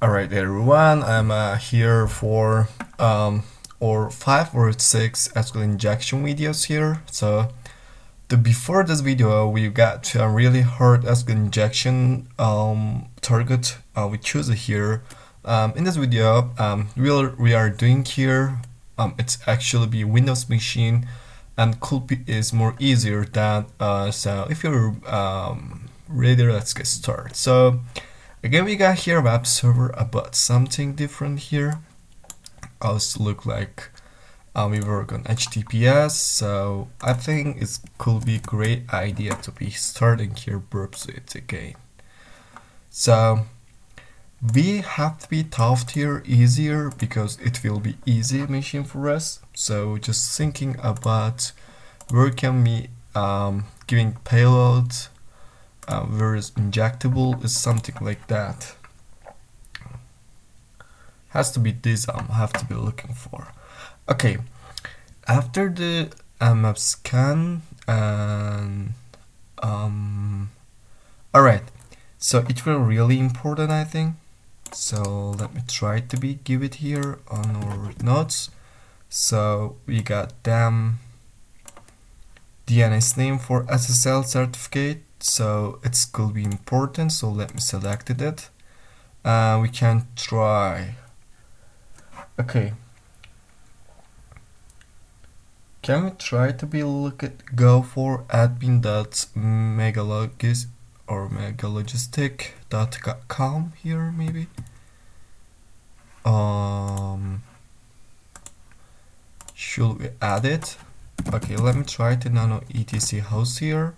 Alright everyone, I'm here for or 5 or 6 SQL injection videos here. So before this video we got a really hard SQL injection target we choose it here. In this video we are doing here it's actually be Windows machine, and could be is more easier than so if you're ready, let's get started. So again, we got here web server about something different here. Also look like we work on HTTPS, so I think it could be a great idea to be starting here burps it again. So we have to be taught here easier because it will be easy machine for us. So just thinking about where can we giving payload, where is injectable is something like that. Has to be this have to be looking for. Okay, after the map scan and alright, so it will really important, I think. So let me try to give it here on our notes. So we got them DNS name for SSL certificate, so it could be important, so let me select it. We can try. Okay, can we try to go for admin.megalogis or megalogistic.com here maybe? Should we add it? Okay, let me try to nano etc host here.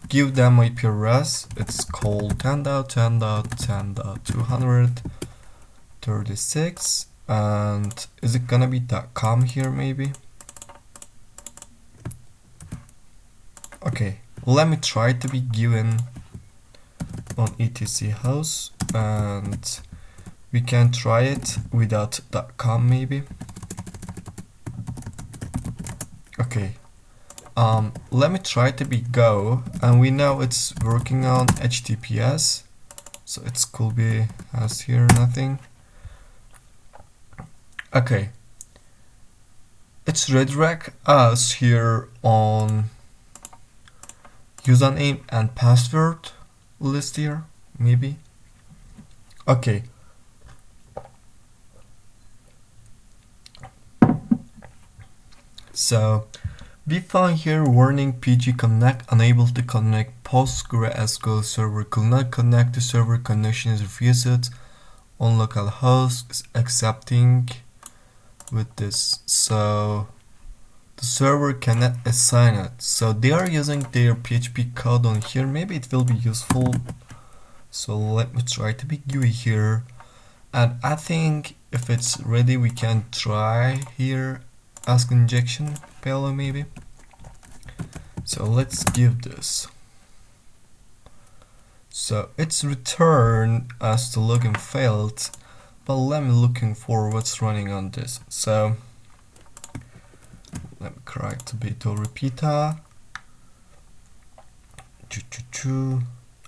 Give them IP address. It's called 10.10.10.236, and is it gonna be .com here maybe? Okay, let me try to be given on etc host, and we can try it without .com maybe. Okay, let me try to be go, and we know it's working on HTTPS, so it could be as here nothing. Okay, it's redirect us here on username and password list here maybe. Okay, so we found here warning PG connect unable to connect. PostgreSQL server could not connect. The server connection is refused on localhost is accepting with this, so the server cannot assign it. So they are using their PHP code on here. Maybe it will be useful. So let me try to be GUI here, and I think if it's ready we can try here ask injection payload maybe. So let's give this. So it's returned as the login failed, but let me looking for what's running on this. So let me correct a bit to repeater.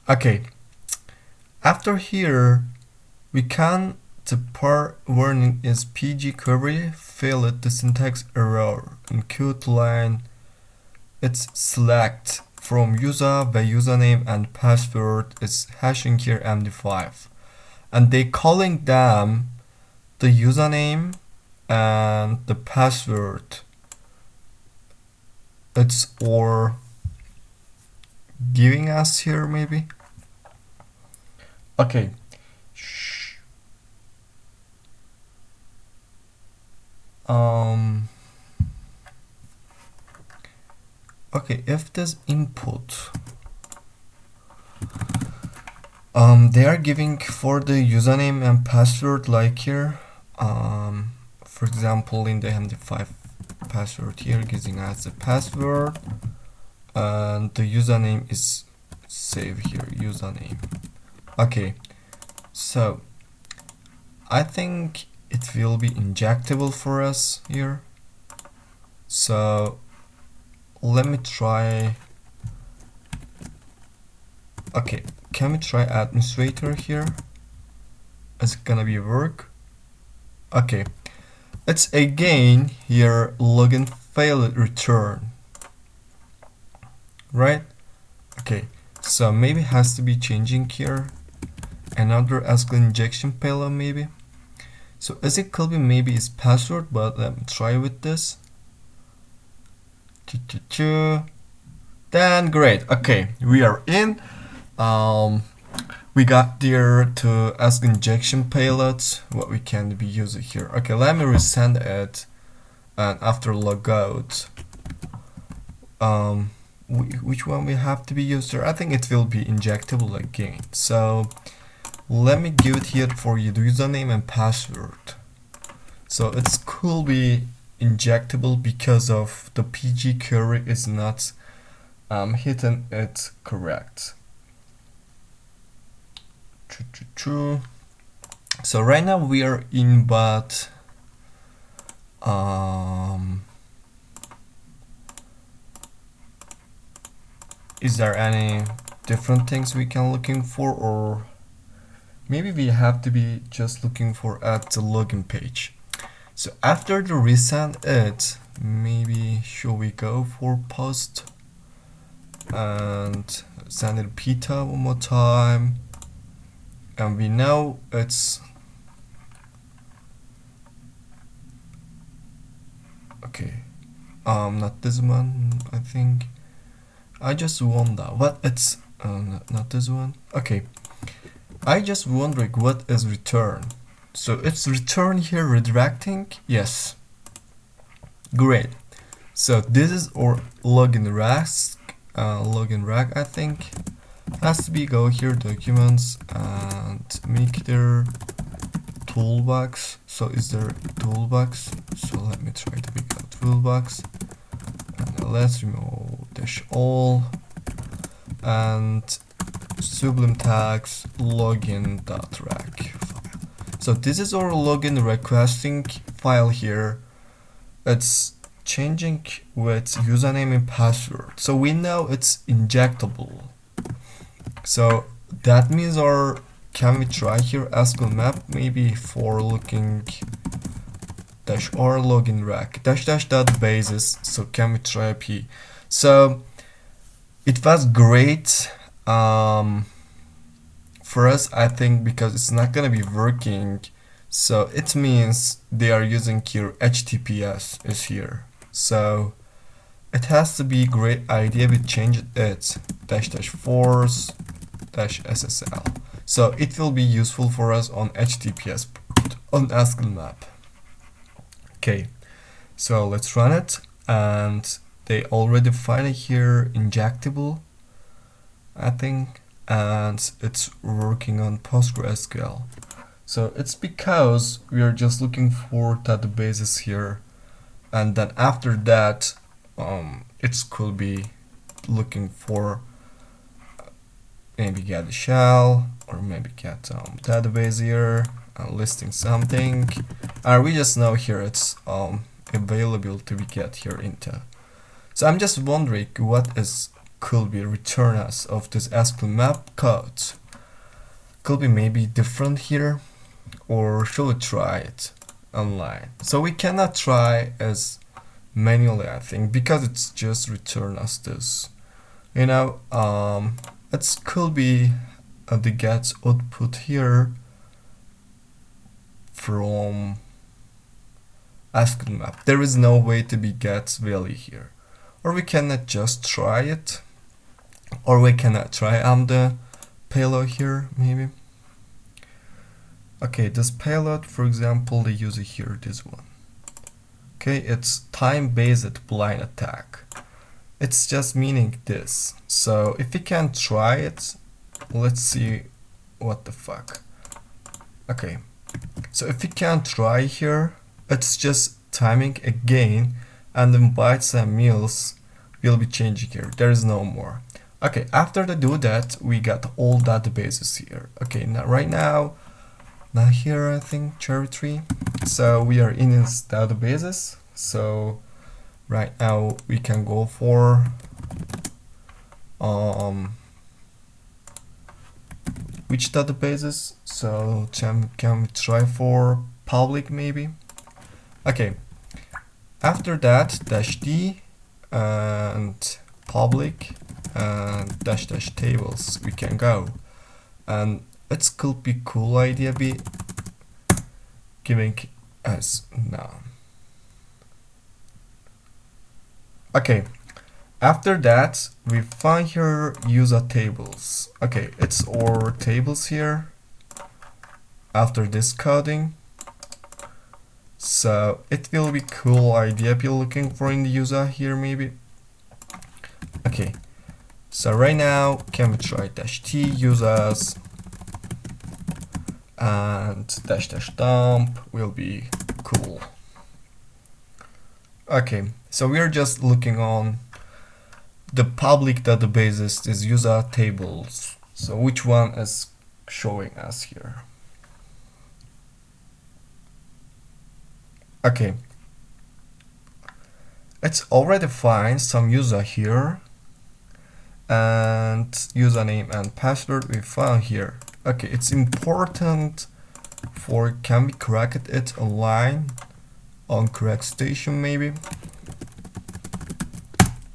Okay, after here we can the part warning is PG query failed, the syntax error in code line. It's select from user the username and password is hashing here MD5, and they calling them the username and the password. It's or giving us here maybe. Okay. Okay, if this input they are giving for the username and password like here, for example in the MD5 password here giving us the password, and the username is save here username. Okay, so I think it will be injectable for us here. So let me try. Okay, can we try administrator here? Is it gonna be work? Okay, it's again here login failed return, right? Okay, so maybe it has to be changing here another SQL injection payload maybe. So as it could be maybe it's password, but let me try with this. Then great. Okay, we are in. We got there to ask injection payloads. What we can be using here. Okay, let me resend it, and after logout, which one we have to be used there? I think it will be injectable again. So let me give it here for you the username and password. So it could be injectable because of the PG query is not hitting it correct. True. So right now we are in, but is there any different things we can looking for, or maybe we have to be just looking for at the login page? So after the resend it, maybe should we go for post and send it pita one more time, and we know it's okay. Not this one. I think I just wonder what it's not this one. Okay, I just wondering what is return. So it's return here redirecting. Yes, great. So this is our login rack. I think has to be go here documents and make their toolbox. So is there toolbox? So let me try to make a toolbox, and let's remove dash all and sublime tags login.rack. So this is our login requesting file here. It's changing with username and password. So we know it's injectable. So that means can we try here SQL map maybe for looking dash r login rack dash databases. So can we try p? So it was great. For us, I think, because it's not gonna be working, so it means they are using here HTTPS is here. So it has to be great idea we change it dash force dash SSL. So it will be useful for us on HTTPS on SQL map. Okay, so let's run it, and they already find it here injectable, I think, and it's working on PostgreSQL. So it's because we are just looking for databases here, and then after that it could be looking for maybe get a shell, or maybe get database here and listing something, and we just know here it's available to be get here into. So I'm just wondering what is could be return us of this SQL map code. Could be maybe different here, or should we try it online? So we cannot try as manually, I think, because it's just return us this. You know, it could be the get output here from SQL map. There is no way to be get value here, or we cannot just try it. Or we cannot try the payload here, maybe. Okay, this payload, for example, they use it here, this one. Okay, it's time-based blind attack. It's just meaning this. So if we can try it, let's see what the fuck. Okay, so if we can try here, it's just timing again, and then bytes and meals will be changing here. There is no more. Okay, after they do that, we got all databases here. Okay, now right now, not here, I think, cherry tree. So we are in its databases. So right now we can go for which databases. So can we try for public maybe? Okay, after that dash d and public and dash dash tables we can go, and it could be cool idea be giving as now. Okay, after that we find here user tables. Okay, it's our tables here after this coding. So it will be cool idea be looking for in the user here maybe. Okay, so right now can we try dash t users and dash dash dump will be cool. Okay, so we are just looking on the public databases is user tables. So which one is showing us here? Okay, it's already find some user here and username and password we found here. Okay, it's important for can we correct it online on correct station maybe.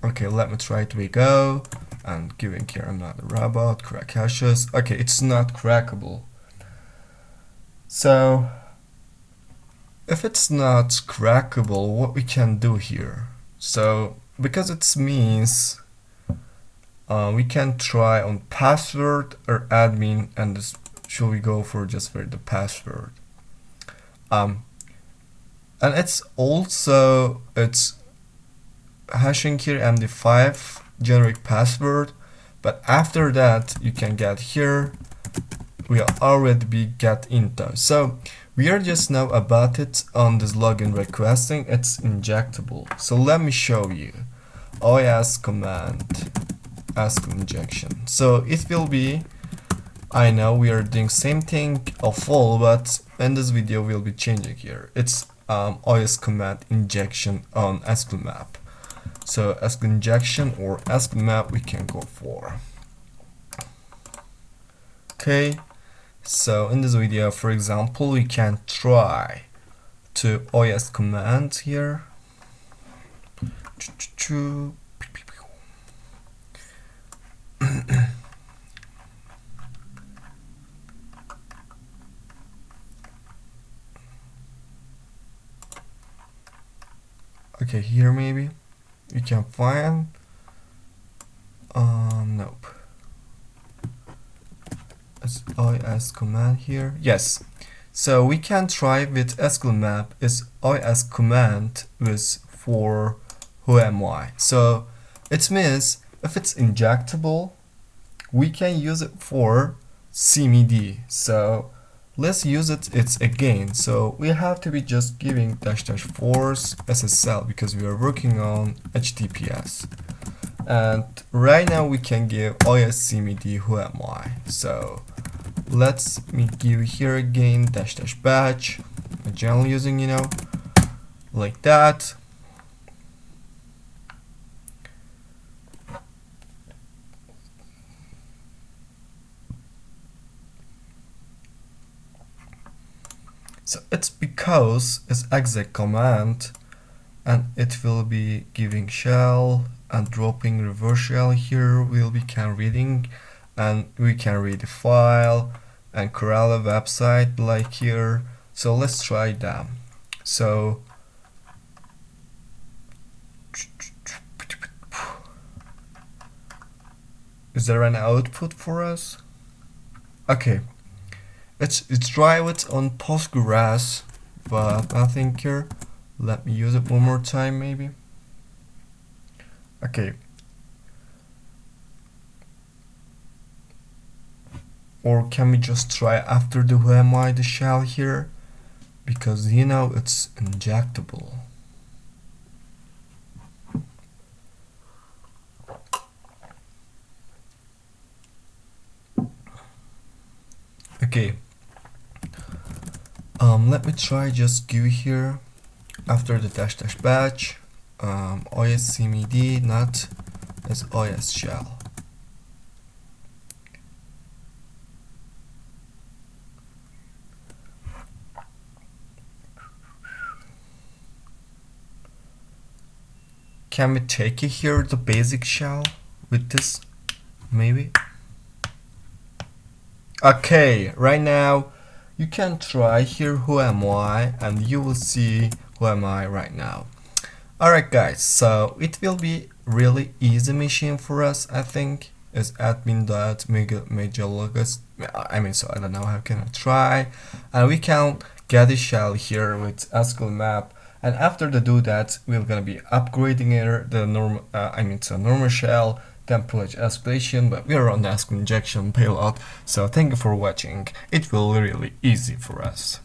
Okay, let me try it. We go and giving here another robot crack hashes. Okay, it's not crackable. So if it's not crackable, what we can do here? So because it means we can try on password or admin, and this, should we go for just for the password? And it's also it's hashing here MD5 generic password, but after that you can get here we already be get into. So we are just now about it on this login requesting it's injectable. So let me show you OS command SQL injection. So it will be, I know we are doing same thing of all, but in this video we'll be changing here. It's OS command injection on SQL map. So SQL injection or SQL map we can go for. Okay, so in this video, for example, we can try to OS command here. Okay, here maybe you can find nope, it's OS command here. Yes, so we can try with SQL map is OS command with for who am I. So it means if it's injectable we can use it for CMD. So let's use it's again. So we have to be just giving dash dash force SSL because we are working on HTTPS. And right now we can give OSCMD who am I. So let's me give here again dash dash batch. I'm generally using, you know, like that. So it's because it's exec command and it will be giving shell and dropping reverse shell here will be can reading, and we can read the file and corral a website like here. So let's try that. So is there an output for us? Okay, let's try it on Postgres, but nothing here. Let me use it one more time maybe. Okay, or can we just try after the whoami the shell here, because you know it's injectable. Okay, let me try just give here after the dash dash batch OSCMD not as OS shell. can we take it here, the basic shell with this, maybe? Okay, right now you can try here who am I, and you will see who am I right now. Alright guys, so it will be really easy mission for us, I think, is admin.majorlogos. So I don't know, how can I try? And we can get a shell here with SQL map, and after they do that, we're gonna be upgrading it, the normal, normal shell, then push escalation, but we are on the SQL injection payload. So thank you for watching. It will be really easy for us.